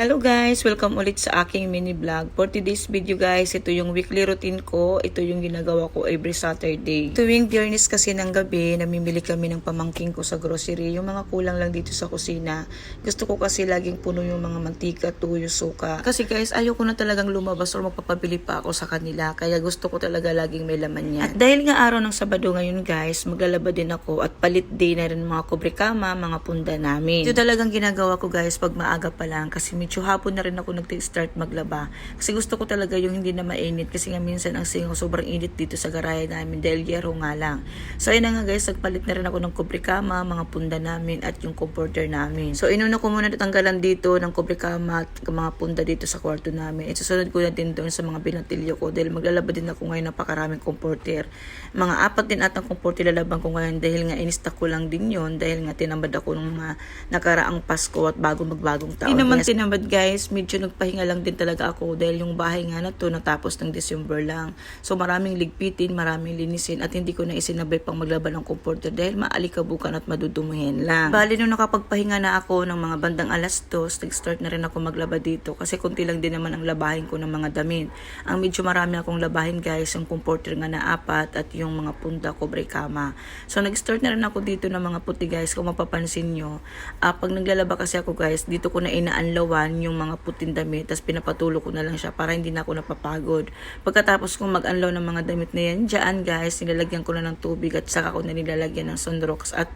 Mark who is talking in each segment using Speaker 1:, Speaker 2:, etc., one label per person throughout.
Speaker 1: Hello guys! Welcome ulit sa aking mini vlog. For today's video guys, ito yung weekly routine ko. Ito yung ginagawa ko every Saturday. Tuwing Biyernes kasi ng gabi, namimili kami ng pamangking ko sa grocery. Yung mga kulang lang dito sa kusina. Gusto ko kasi laging puno yung mga mantika, tuyo, suka. Kasi guys, ayoko na talagang lumabas or magpapabili pa ako sa kanila. Kaya gusto ko talaga laging may laman yan. At dahil nga araw ng Sabado ngayon guys, maglalaba din ako at palit day na rin mga kubrikama, mga punda namin. Ito talagang ginagawa ko guys pag maaga pa lang kasi medyo hapon na rin ako nag-start maglaba. Kasi gusto ko talaga yung hindi na mainit kasi nga minsan ang singaw sobrang init dito sa garahe namin dahil yero nga lang. So ayun na nga guys, nagpalit na rin ako ng kubrikama, mga punda namin at yung comforter namin. So inuna ko muna natanggalan dito ng kubrikama at mga punda dito sa kwarto namin. Isusunod ko na din doon sa mga binatilyo ko dahil maglalaba din ako ngayon napakaraming comforter. Mga 4 din atang comforter lalaban ko ngayon dahil nga inistak ko lang din yon dahil nga tinambad ako ng mga nakaraang Pasko at magbagong taon. Hindi naman tinambad guys, medyo nagpahinga lang din talaga ako dahil yung bahay nga na to natapos ng December lang. So maraming ligpitin, maraming linisin at hindi ko na isinabay pang maglaba ng comforter dahil maalikabukan at madudumuhin lang. Bali nung nakapagpahinga na ako ng mga bandang alas 2, nag-start na rin ako maglaba dito kasi kunti lang din naman ang labahin ko ng mga damit. Ang medyo marami akong labahin guys, yung comforter nga na 4 at yung mga punda, kobre kama. So nag-start na rin ako dito ng mga puti guys, kung mapapansin nyo. Pag naglalaba kasi ako guys, dito ko na inaanlawan yung mga puting damit, tapos pinapatulo ko na lang siya para hindi na ako napapagod. Pagkatapos kong mag-unlaw ng mga damit na yan, dyan guys, nilalagyan ko na ng tubig at saka ko na nilalagyan ng Sunrox at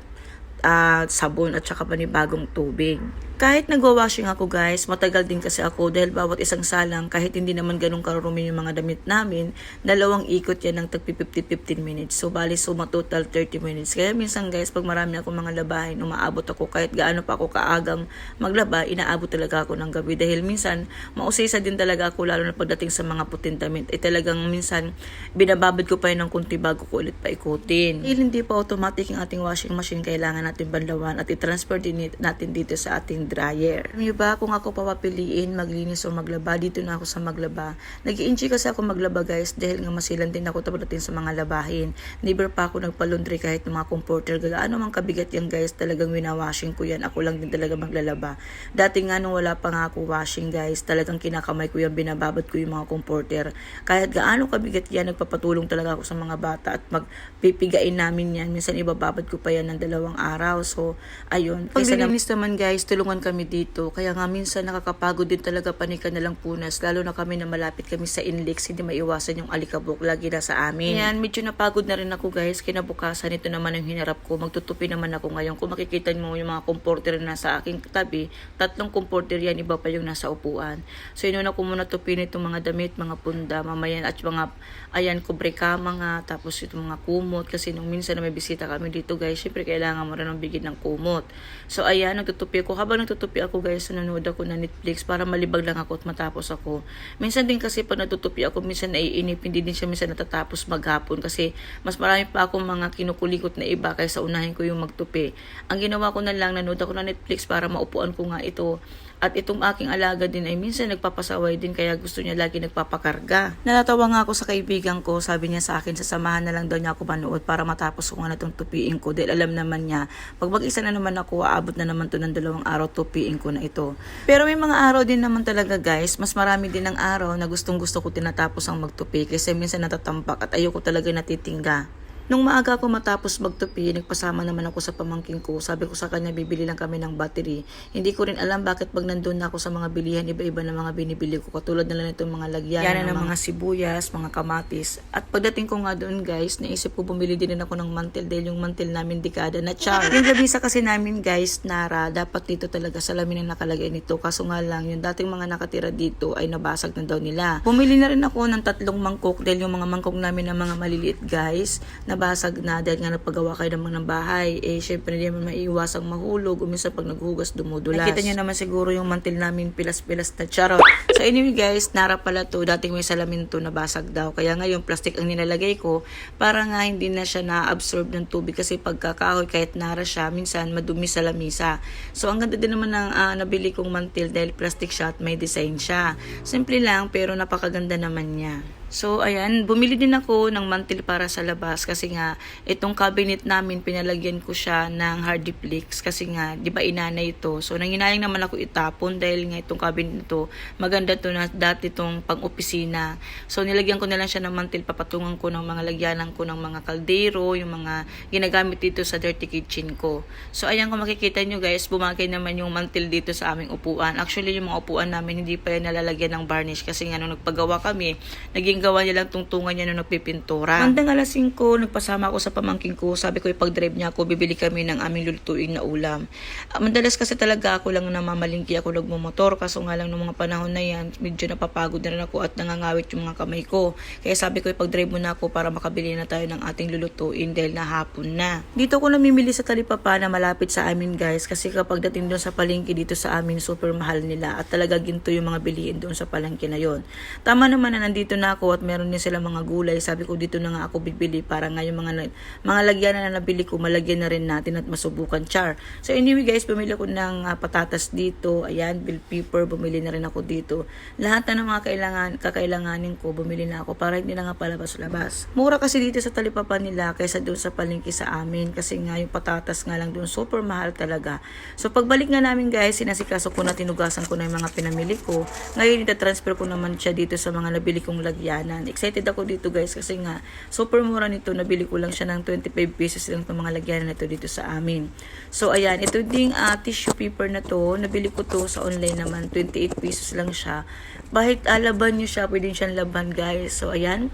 Speaker 1: sabon at saka panibagong tubig. Kahit nagwa-washing ako guys, matagal din kasi ako dahil bawat isang salang, kahit hindi naman ganun karumi yung mga damit namin, 2 ikot yan ng tag 15 minutes. So bali suma total 30 minutes. Kaya minsan guys, pag marami akong mga labahin, umaabot ako kahit gaano pa ako kaagang maglaba, inaabot talaga ako ng gabi dahil minsan mausisa din talaga ako lalo na pagdating sa mga puting damit. Talagang minsan binababad ko pa yun ng kunti bago ko ulit paikutin. Dahil hindi pa automatic yung ating washing machine, kailangan natin banlawan at i-transfer din natin dito sa ating dryer. Alam niyo ba, kung ako papapiliin maglinis o maglaba, dito na ako sa maglaba. Nag-i-enjoy kasi ako maglaba guys dahil nga masilan din ako pagdating sa mga labahin. Never pa ako nagpa-laundry kahit ng mga comforter. Gaano mang kabigat yan guys, talagang winawashing ko yan. Ako lang din talaga maglalaba. Dati nga nung wala pa nga ako washing guys, talagang kinakamay ko yan, binababad ko yung mga comforter. Kahit gaano kabigat yan, nagpapatulong talaga ako sa mga bata at magpipigain namin yan. Minsan ibababad ko pa yan ng 2 araw. So, ayun. Pag nilinis naman guys, tulungan kami dito. Kaya nga minsan nakakapagod din talaga panika na lang punas. Lalo na kami na malapit kami sa inlex, hindi maiwasan yung alikabok lagi na sa amin. Ayan, medyo napagod na rin ako guys. Kinabukasan, ito naman ang hinarap ko. Magtutupi naman ako ngayon. Kung makikita mo yung mga comforter na sa aking tabi, 3 comforter yan, iba pa yung nasa upuan. So, inuna ko muna tupin itong mga damit, mga punda, mamayan at mga, ayan, kubre kama nga, tapos itong mga kumot. Kasi nung minsan na may bisita kami dito guys, syempre kailangan mo rin ng bigyan ng kumot. So, ayan, nagtutupi ako. Habang nagtutupi ako guys, nanonood ako ng Netflix para malibag lang ako at matapos ako. Minsan din kasi pag natutupi ako, minsan naiinip, hindi din siya minsan natatapos maghapon kasi mas marami pa akong mga kinukulikot na iba kaysa unahin ko yung magtupi. Ang ginawa ko na lang, nanood ako ng Netflix para maupuan ko nga ito. At itong aking alaga din ay minsan nagpapasaway din kaya gusto niya lagi nagpapakarga. Natatawa nga ako sa kaibigan ko, sabi niya sa akin, sasamahan na lang daw niya ako manood para matapos ko nga na itong tupiin ko dahil alam naman niya, pag mag-isa na naman ako, aabot na naman to ng 2 araw tupiin ko na ito. Pero may mga araw din naman talaga guys, mas marami din ng araw na gustong gusto ko tinatapos ang magtupi kasi minsan natatampak at ayoko talaga natitingga. Nung maaga ako matapos magtupi, nagpasama naman ako sa pamangkin ko. Sabi ko sa kanya, bibili lang kami ng battery. Hindi ko rin alam bakit pag nandun na ako sa mga bilihan, iba-iba na mga binibili ko. Katulad na lang itong mga lagyan ng mga sibuyas, mga kamatis. At pagdating ko nga doon guys, naisip ko bumili din ako ng mantel dahil yung mantel namin dekada na char. Yung labisa kasi namin guys, Nara, dapat dito talaga salamin ang nakalagay nito. Kaso nga lang, yung dating mga nakatira dito ay nabasag na daw nila. Bumili na rin ako ng 3 mangkok dahil yung mga mangkok namin na mga maliliit guys, basag na dahil nga nagpagawa kayo naman ng bahay. Syempre hindi naman maiiwasang mahulog. Minsan pag naghugas, dumudulas. Nakita niyo naman siguro yung mantil namin pilas-pilas na charot. So anyway guys, Nara pala to. Dating may salamin to na basag daw. Kaya nga yung plastic ang nilalagay ko para nga hindi na siya na-absorb ng tubig kasi pagkakahoy kahit Nara siya, minsan madumi sa lamisa. So ang ganda din naman ng nabili kong mantil dahil plastic siya at may design siya. Simple lang pero napakaganda naman niya. So, ayan, bumili din ako ng mantel para sa labas kasi nga, itong cabinet namin, pinalagyan ko siya ng Hardiplex kasi nga, di ba inanay ito. So, nanginayang naman ako itapon dahil nga itong cabinet ito, maganda to na dati itong pang-opisina. So, nilagyan ko na lang siya ng mantel, papatungan ko ng mga lagyanan ko ng mga kaldero, yung mga ginagamit dito sa dirty kitchen ko. So, ayan, kung makikita nyo guys, bumagay naman yung mantel dito sa aming upuan. Actually, yung mga upuan namin, hindi pa yan nalalagyan ng varnish kasi nga nung nagpagawa kami, naging gawa niya lang tungtungan niya nung nagpipintura. Bandang alas 5, nagpasama ako sa pamangkin ko. Sabi ko, ipag-drive niya ako, bibili kami ng aming lulutuin na ulam. Madalas kasi talaga ako lang namamalingki ako nagmumotor. Kaso nga lang nung mga panahon na yan, medyo napapagod na rin ako at nangangawit yung mga kamay ko. Kaya sabi ko, ipag-drive muna ako para makabili na tayo ng ating lulutuin dahil nahapon na. Dito ako namimili sa Talipapa na malapit sa amin guys. Kasi kapag dating doon sa palengke dito sa amin, super mahal nila. At talaga ginto yung mga bilihin doon sa palengke na yon. Tama naman na nandito na ako at meron din sila mga gulay. Sabi ko dito na nga ako bibili para nga yung mga lagyan na nabili ko malagyan na rin natin at masubukan char. So anyway guys, bumili ako ng patatas dito. Ayan, bell pepper, bumili na rin ako dito. Lahat na ng mga kakailanganin ko, bumili na ako para hindi na nga palabas-labas. Mura kasi dito sa Talipapa nila kaysa doon sa palengke sa amin kasi nga yung patatas nga lang doon super mahal talaga. So pagbalik nga namin guys, sinasikaso ko na, tinugasan ko na yung mga pinamili ko. Ngayon ita-transfer ko naman siya dito sa mga nabili kong lagyanan. Excited ako dito guys kasi nga super mura nito. Nabili ko lang siya ng 25 pesos lang itong mga lagyanan na ito dito sa amin. So ayan, ito ding tissue paper na to. Nabili ko to sa online naman. 28 pesos lang siya. Bahit laban nyo siya, pwede siyang laban guys. So ayan.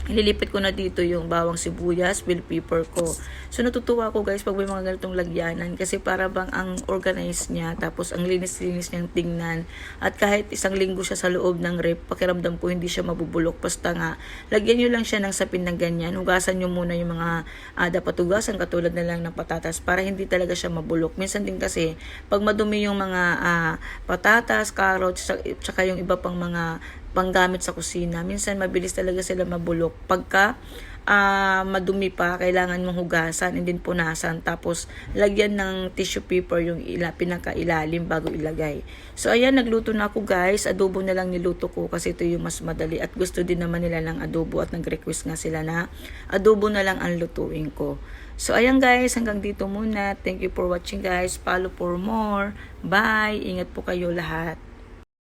Speaker 1: Ililipit ko na dito yung bawang sibuyas, bell pepper ko. So natutuwa ako guys pag may mga ganitong lagyanan kasi para bang ang organized niya tapos ang linis-linis niyang tingnan at kahit isang linggo siya sa loob ng rep, pakiramdam ko hindi siya mabubulok. Basta nga, lagyan nyo lang siya ng sapin ng ganyan. Hugasan nyo muna yung mga dapat hugasan katulad na lang ng patatas para hindi talaga siya mabulok. Minsan din kasi pag madumi yung mga patatas, carrots, tsaka yung iba pang mga panggamit sa kusina, minsan mabilis talaga sila mabulok. Pagka madumi pa, kailangan mong hugasan and then punasan. Tapos, lagyan ng tissue paper yung pinakailalim bago ilagay. So, ayan, nagluto na ako guys. Adobo na lang niluto ko kasi ito yung mas madali. At gusto din naman nila ng adobo at nag-request nga sila na adobo na lang ang lutuin ko. So, ayan guys, hanggang dito muna. Thank you for watching guys. Follow for more. Bye! Ingat po kayo lahat.